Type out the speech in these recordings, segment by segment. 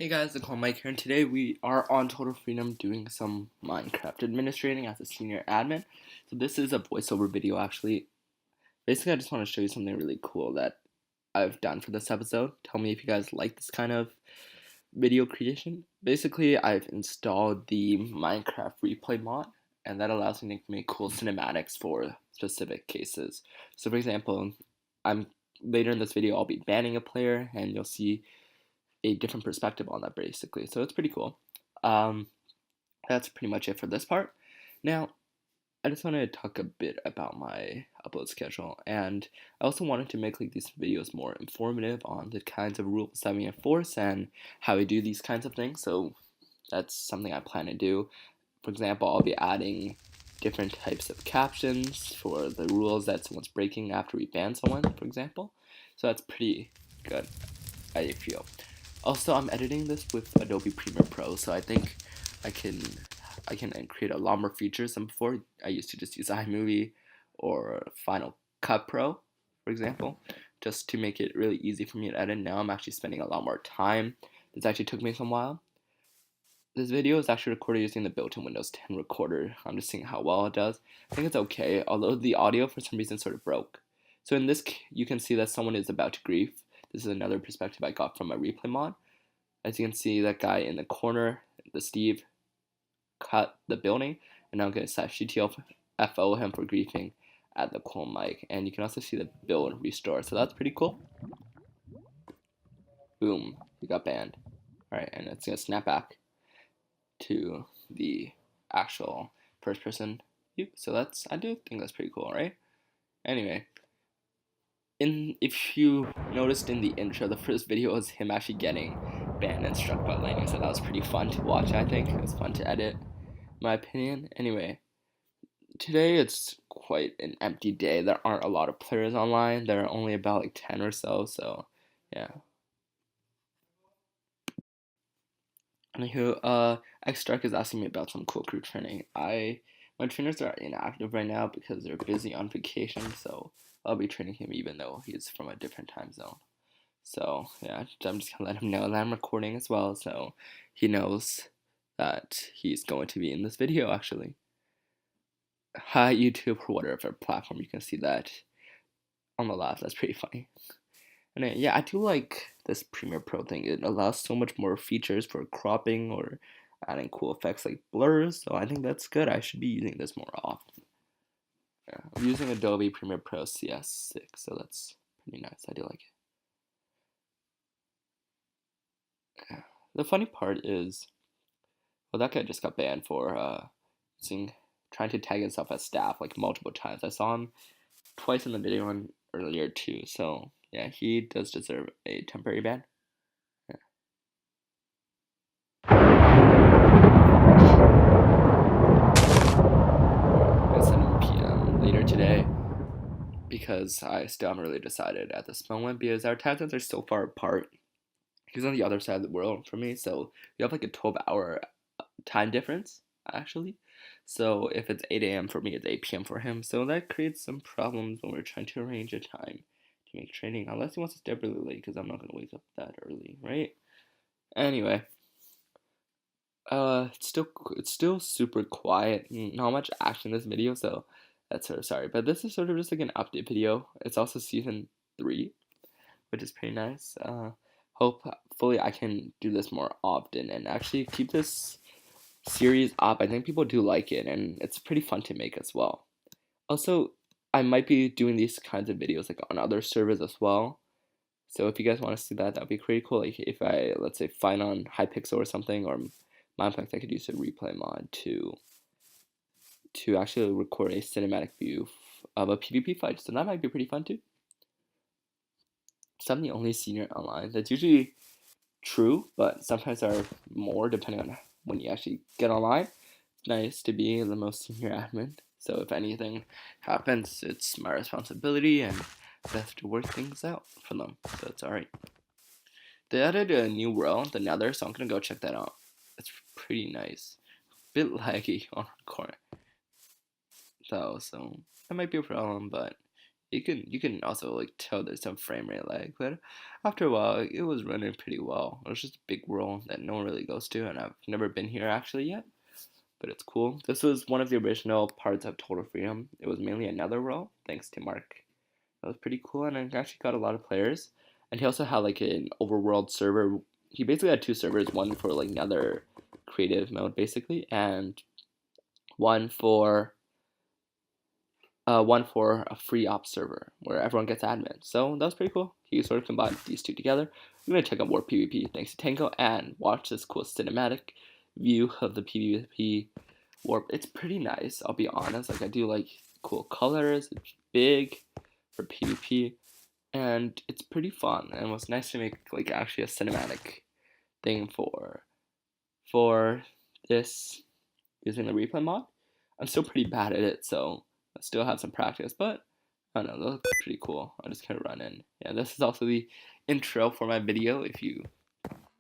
Hey guys, it's Mike here, and today we are on Total Freedom doing some Minecraft administrating as a senior admin. So this is a voiceover video actually. Basically, I just want to show you something really cool that I've done for this episode. Tell me if you guys like this kind of video creation. Basically, I've installed the Minecraft replay mod, and that allows me to make cool cinematics for specific cases. So for example, I'm later in this video I'll be banning a player, and you'll see a different perspective on that basically. So it's pretty cool. Um, that's pretty much it for this part. Now, I just want to talk a bit about my upload schedule, and I also wanted to make like these videos more informative on the kinds of rules that we enforce and how we do these kinds of things. So that's something I plan to do. For example, I'll be adding different types of captions for the rules that someone's breaking after we ban someone, for example. So that's pretty good, I feel. Also, I'm editing this with Adobe Premiere Pro, so I think I can create a lot more features than before. I used to just use iMovie or Final Cut Pro, for example, just to make it really easy for me to edit. Now I'm actually spending a lot more time. This actually took me some while. This video is actually recorded using the built-in Windows 10 recorder. I'm just seeing how well it does. I think it's okay, although the audio for some reason sort of broke. So in this, you can see that someone is about to grief. This is another perspective I got from my replay mod. As you can see, that guy in the corner, the Steve, cut the building, and now I'm going to slash GTFO him for griefing at the cool mic. And you can also see the build restore, so that's pretty cool. Boom, he got banned. Alright, and it's going to snap back to the actual first person view. So I do think that's pretty cool, right? Anyway, if you noticed in the intro, the first video was him actually getting banned and struck by lightning, so that was pretty fun to watch. I think it was fun to edit, in my opinion. Anyway, today it's quite an empty day. There aren't a lot of players online. There are only about like 10 or so yeah. Anywho, X-Stark is asking me about some cool crew training. My trainers are inactive right now because they're busy on vacation, so I'll be training him even though he's from a different time zone. So yeah, I'm just gonna let him know that I'm recording as well, so he knows that he's going to be in this video actually. Hi YouTube or whatever platform, you can see that on the left. That's pretty funny. And yeah, I do like this Premiere Pro thing. It allows so much more features for cropping or adding cool effects like blurs, so I think that's good. I should be using this more often. Yeah, I'm using Adobe Premiere Pro CS6, so that's pretty nice. I do like it. Yeah. The funny part is, well, that guy just got banned for trying to tag himself as staff like multiple times. I saw him twice in the video and earlier too, so yeah, he does deserve a temporary ban. Yeah. At 7 p.m. later today, because I still haven't really decided at this moment because our time zones are so far apart. He's on the other side of the world from me, so we have like a 12-hour time difference actually. So if it's 8 a.m. for me, it's 8 p.m. for him. So that creates some problems when we're trying to arrange a time to make training, unless he wants to stay up really late, because I'm not gonna wake up that early, right? Anyway, it's still super quiet, not much action in this video, so that's sort of sorry. But this is sort of just like an update video. It's also season 3, which is pretty nice. Hopefully I can do this more often and actually keep this series up. I think people do like it, and it's pretty fun to make as well. Also, I might be doing these kinds of videos like on other servers as well. So if you guys want to see that, that'd be pretty cool. Like if I, let's say, find on Hypixel or something, or Mineplex, I could use a replay mod to actually record a cinematic view of a PvP fight. So that might be pretty fun too. So I'm the only senior online. That's usually true, but sometimes there are more depending on when you actually get online. It's nice to be the most senior admin. So if anything happens, it's my responsibility and I have to work things out for them. So it's alright. They added a new world, the Nether, so I'm gonna go check that out. It's pretty nice. Bit laggy on record though, so that might be a problem, but You can also like tell there's some frame rate lag, but after a while it was running pretty well. It was just a big world that no one really goes to, and I've never been here actually yet, but it's cool. This was one of the original parts of Total Freedom. It was mainly another world, thanks to Mark. That was pretty cool, and I actually got a lot of players. And he also had like an overworld server. He basically had two servers, one for like another creative mode basically, and one for a free ops server where everyone gets admin. So that was pretty cool. He sort of combined these two together. We're gonna check out more PvP thanks to Tango and watch this cool cinematic view of the PvP warp. It's pretty nice, I'll be honest. Like I do like cool colors, it's big for PvP, and it's pretty fun. And it was nice to make like actually a cinematic thing for this using the replay mod. I'm still pretty bad at it, so I still have some practice, but I don't know, that looks pretty cool. I'm just gonna run in. Yeah, this is also the intro for my video if you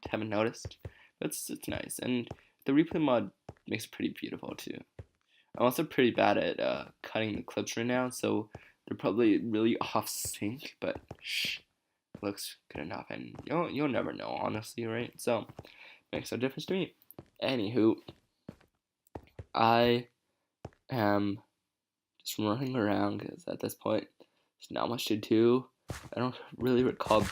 haven't noticed. It's nice, and the replay mod makes it pretty beautiful too. I'm also pretty bad at cutting the clips right now, so they're probably really off sync, but shh, looks good enough, and you'll never know, honestly, right? So makes no difference to me. Anywho, I am just running around because at this point there's not much to do. I don't really recall,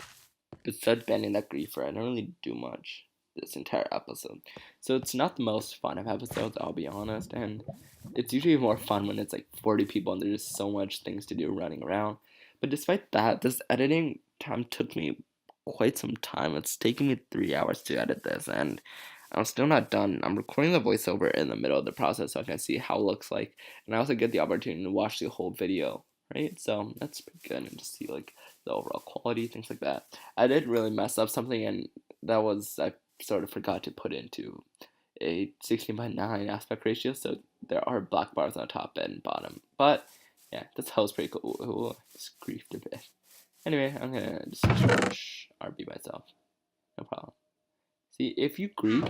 besides banning that griefer, I don't really do much this entire episode. So it's not the most fun of episodes, I'll be honest, and it's usually more fun when it's like 40 people and there's so much things to do running around. But despite that, this editing time took me quite some time. It's taking me 3 hours to edit this, and I'm still not done. I'm recording the voiceover in the middle of the process so I can see how it looks like, and I also get the opportunity to watch the whole video, right? So that's pretty good, and just see like the overall quality, things like that. I did really mess up something, and that was I sort of forgot to put into a 16:9 aspect ratio, so there are black bars on the top and bottom. But yeah, this hell's pretty cool. Ooh, just griefed a bit. Anyway, I'm gonna just charge RB myself. No problem. See, if you grief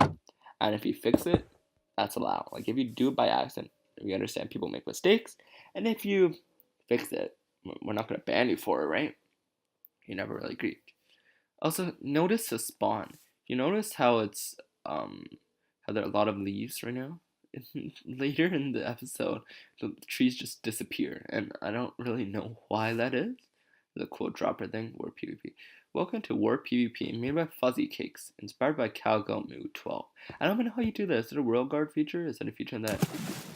and if you fix it, that's allowed. Like if you do it by accident, we understand people make mistakes, and if you fix it, we're not gonna ban you for it, right? You never really griefed. Also, notice the spawn. You notice how it's how there are a lot of leaves right now. Later in the episode, the trees just disappear, and I don't really know why that is. The cool dropper thing, War PvP. Welcome to War PvP, made by Fuzzy Cakes, inspired by Cowgirl Mood 12. I don't even know how you do this. Is it a World Guard feature? Is it a feature that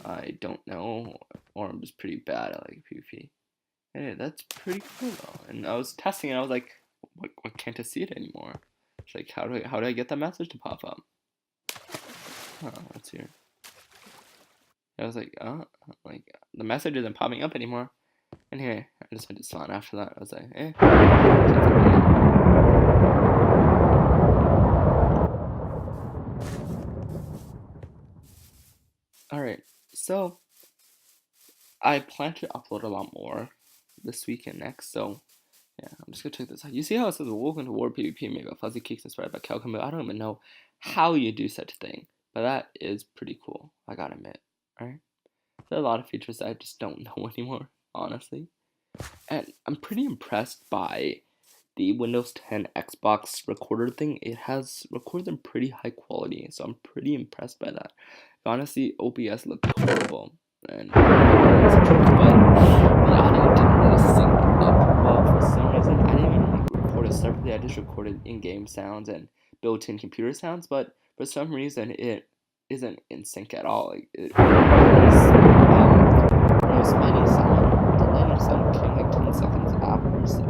I don't know, or I'm just pretty bad at like PvP? Anyway, that's pretty cool though. And I was testing it. I was like, why can't I see it anymore? It's like, how do I get that message to pop up? Oh, let's hear. I was like, like the message isn't popping up anymore. Anyway, I just went to spawn after that. I was like, eh. Alright, so I plan to upload a lot more this week and next, so yeah, I'm just gonna check this out. You see how it says welcome to War PvP made by Fuzzy Cakes inspired by Calcum? I don't even know how you do such a thing, but that is pretty cool, I gotta admit, right? There are a lot of features that I just don't know anymore, honestly. And I'm pretty impressed by the Windows 10 Xbox recorder thing. It has recorded in pretty high quality, so I'm pretty impressed by that. Honestly, OBS looked horrible, and but the audio didn't really sync up well for some reason. I didn't even like record it separately. I just recorded in-game sounds and built-in computer sounds, but for some reason it isn't in sync at all. Like it was letting someone came like 10 seconds after, so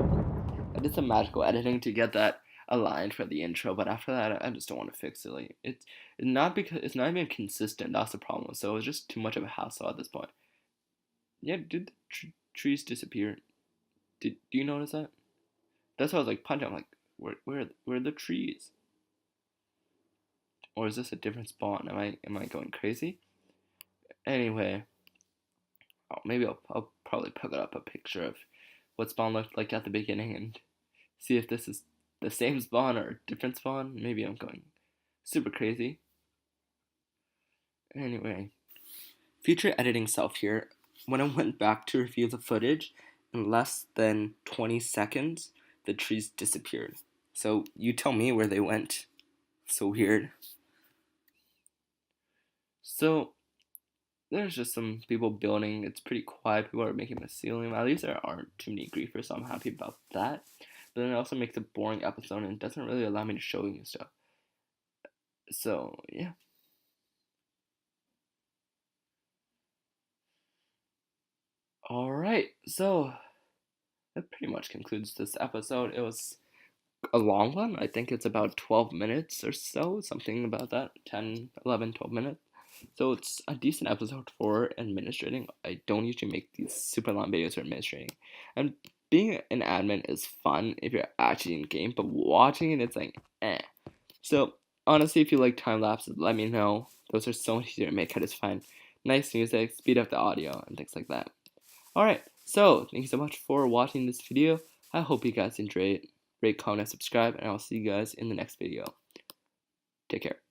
I did some magical editing to get that aligned for the intro, but after that I just don't want to fix it. Like it's not because it's not even consistent. That's the problem. So it was just too much of a hassle at this point. Yeah, did the trees disappear? Do you notice that? That's why I was like punching. I'm like, where are the trees? Or is this a different spawn? Am I going crazy? Anyway, maybe I'll probably put up a picture of what spawn looked like at the beginning and see if this is the same spawn or a different spawn. Maybe I'm going super crazy. Anyway, future editing self here. When I went back to review the footage, in less than 20 seconds, the trees disappeared. So you tell me where they went. So weird. So there's just some people building. It's pretty quiet. People are making the ceiling. At least there aren't too many griefers, so I'm happy about that. But then it also makes a boring episode and doesn't really allow me to show you stuff. So yeah. Alright, so that pretty much concludes this episode. It was a long one. I think it's about 12 minutes or so, something about that. 10, 11, 12 minutes. So it's a decent episode for administrating. I don't usually make these super long videos for administrating. And being an admin is fun if you're actually in game, but watching it, it's like, eh. So honestly, if you like time lapses, let me know. Those are so much easier to make. I just find nice music, speed up the audio, and things like that. Alright, so thank you so much for watching this video. I hope you guys enjoyed it. Rate, comment, and subscribe, and I'll see you guys in the next video. Take care.